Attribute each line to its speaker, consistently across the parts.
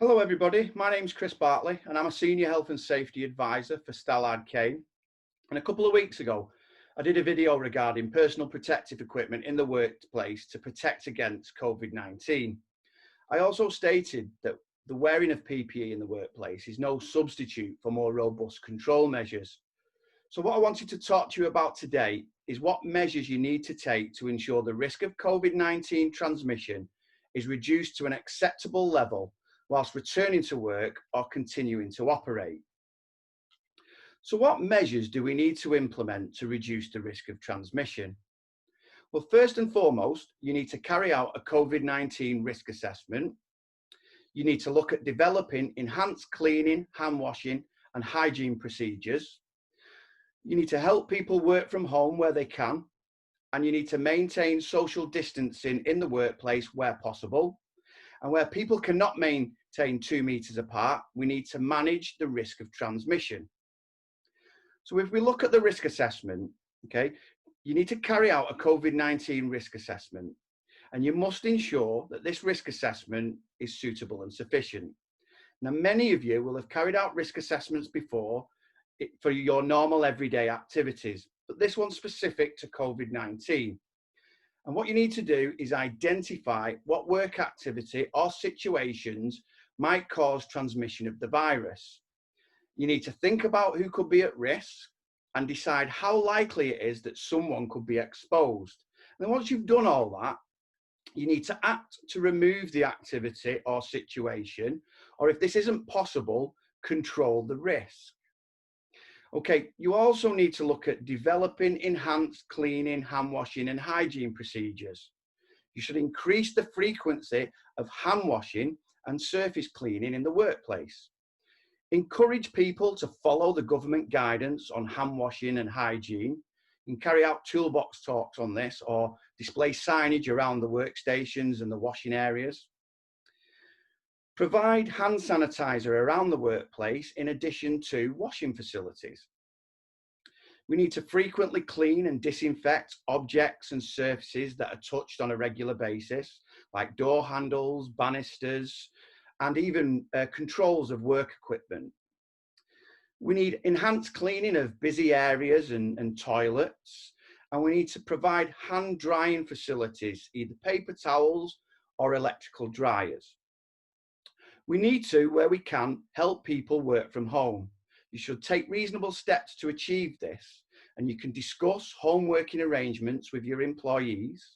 Speaker 1: Hello everybody, my name's Chris Bartley and I'm a Senior Health and Safety Advisor for Stallard Kane. And a couple of weeks ago, I did a video regarding personal protective equipment in the workplace to protect against COVID-19. I also stated that the wearing of PPE in the workplace is no substitute for more robust control measures. So what I wanted to talk to you about today is what measures you need to take to ensure the risk of COVID-19 transmission is reduced to an acceptable level whilst returning to work or continuing to operate. So what measures do we need to implement to reduce the risk of transmission? Well, first and foremost, you need to carry out a COVID-19 risk assessment. You need to look at developing enhanced cleaning, hand washing and hygiene procedures. You need to help people work from home where they can, and you need to maintain social distancing in the workplace where possible. And where people cannot maintain 2 meters apart, we need to manage the risk of transmission. So if we look at the risk assessment, okay, you need to carry out a COVID-19 risk assessment, and you must ensure that this risk assessment is suitable and sufficient. Now, many of you will have carried out risk assessments before for your normal everyday activities, but this one's specific to COVID-19. And what you need to do is identify what work activity or situations might cause transmission of the virus. You need to think about who could be at risk and decide how likely it is that someone could be exposed. And then once you've done all that, you need to act to remove the activity or situation, or if this isn't possible, control the risk. Okay, you also need to look at developing enhanced cleaning, hand washing and hygiene procedures. You should increase the frequency of hand washing and surface cleaning in the workplace. Encourage people to follow the government guidance on hand washing and hygiene. You can carry out toolbox talks on this or display signage around the workstations and the washing areas. Provide hand sanitizer around the workplace in addition to washing facilities. We need to frequently clean and disinfect objects and surfaces that are touched on a regular basis, like door handles, banisters, and even controls of work equipment. We need enhanced cleaning of busy areas and toilets, and we need to provide hand drying facilities, either paper towels or electrical dryers. We need to, where we can, help people work from home. You should take reasonable steps to achieve this, and you can discuss home working arrangements with your employees.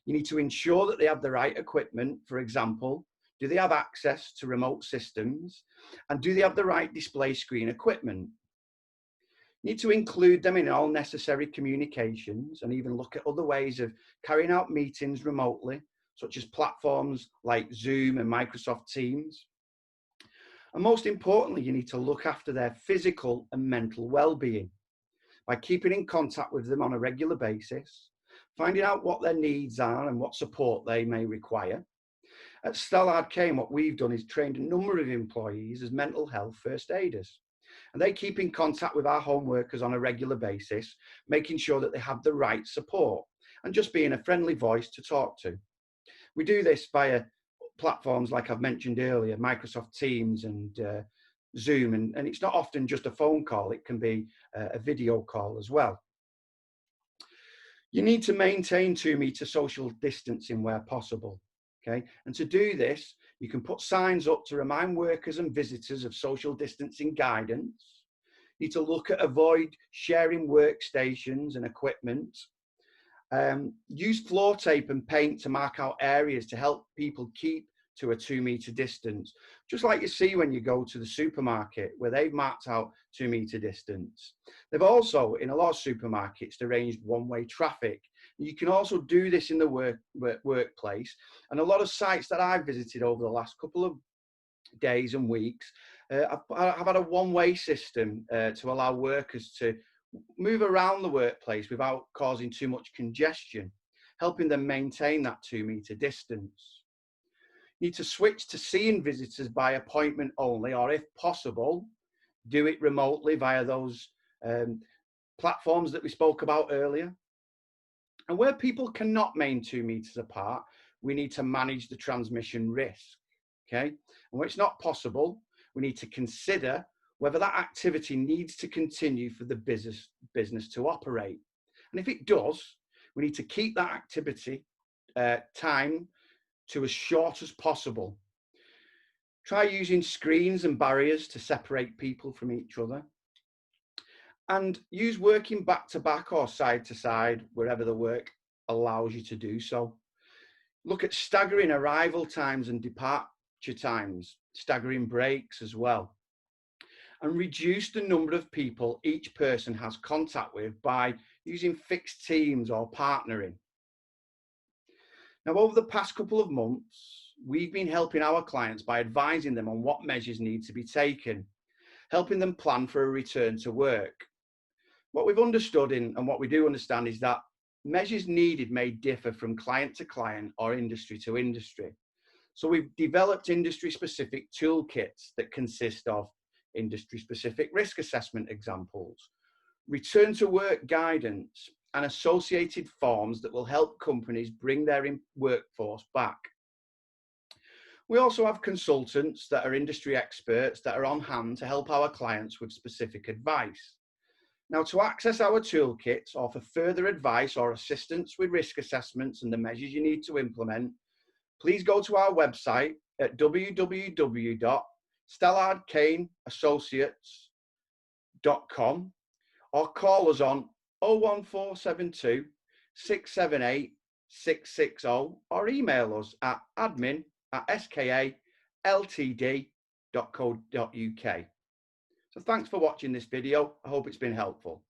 Speaker 1: You need to ensure that they have the right equipment. For example, do they have access to remote systems? And do they have the right display screen equipment? You need to include them in all necessary communications and even look at other ways of carrying out meetings remotely, such as platforms like Zoom and Microsoft Teams. And most importantly, you need to look after their physical and mental well-being by keeping in contact with them on a regular basis, finding out what their needs are and what support they may require. At Stallard Kane, what we've done is trained a number of employees as mental health first aiders. And they keep in contact with our home workers on a regular basis, making sure that they have the right support and just being a friendly voice to talk to. We do this via platforms like I've mentioned earlier, Microsoft Teams and Zoom, and it's not often just a phone call, it can be a video call as well. You need to maintain 2 meter social distancing where possible, okay? And to do this, you can put signs up to remind workers and visitors of social distancing guidance. You need to look at avoid sharing workstations and equipment. Use floor tape and paint to mark out areas to help people keep to a 2 meter distance, just like you see when you go to the supermarket where they've marked out 2 meter distance. They've also, in a lot of supermarkets, arranged one-way traffic. You can also do this in the workplace, and a lot of sites that I've visited over the last couple of days and weeks, I've had a one-way system to allow workers to move around the workplace without causing too much congestion, helping them maintain that 2 meter distance. You need to switch to seeing visitors by appointment only, or if possible, do it remotely via those platforms that we spoke about earlier. And where people cannot maintain 2 meters apart, we need to manage the transmission risk. okay? And when it's not possible, we need to consider whether that activity needs to continue for the business to operate. And if it does, we need to keep that activity time to as short as possible. Try using screens and barriers to separate people from each other. And use working back to back or side to side wherever the work allows you to do so. Look at staggering arrival times and departure times, staggering breaks as well. And reduce the number of people each person has contact with by using fixed teams or partnering. Now, over the past couple of months, we've been helping our clients by advising them on what measures need to be taken, helping them plan for a return to work. What we've understood and what we do understand is that measures needed may differ from client to client or industry to industry. So we've developed industry-specific toolkits that consist of industry-specific risk assessment examples, return to work guidance, and associated forms that will help companies bring their workforce back. We also have consultants that are industry experts that are on hand to help our clients with specific advice. Now, to access our toolkits or for further advice or assistance with risk assessments and the measures you need to implement, please go to our website at www.stellardkaneassociates.com or call us on 01472 678 660 or email us at admin@skaltd.co.uk. So thanks for watching this video. I hope it's been helpful.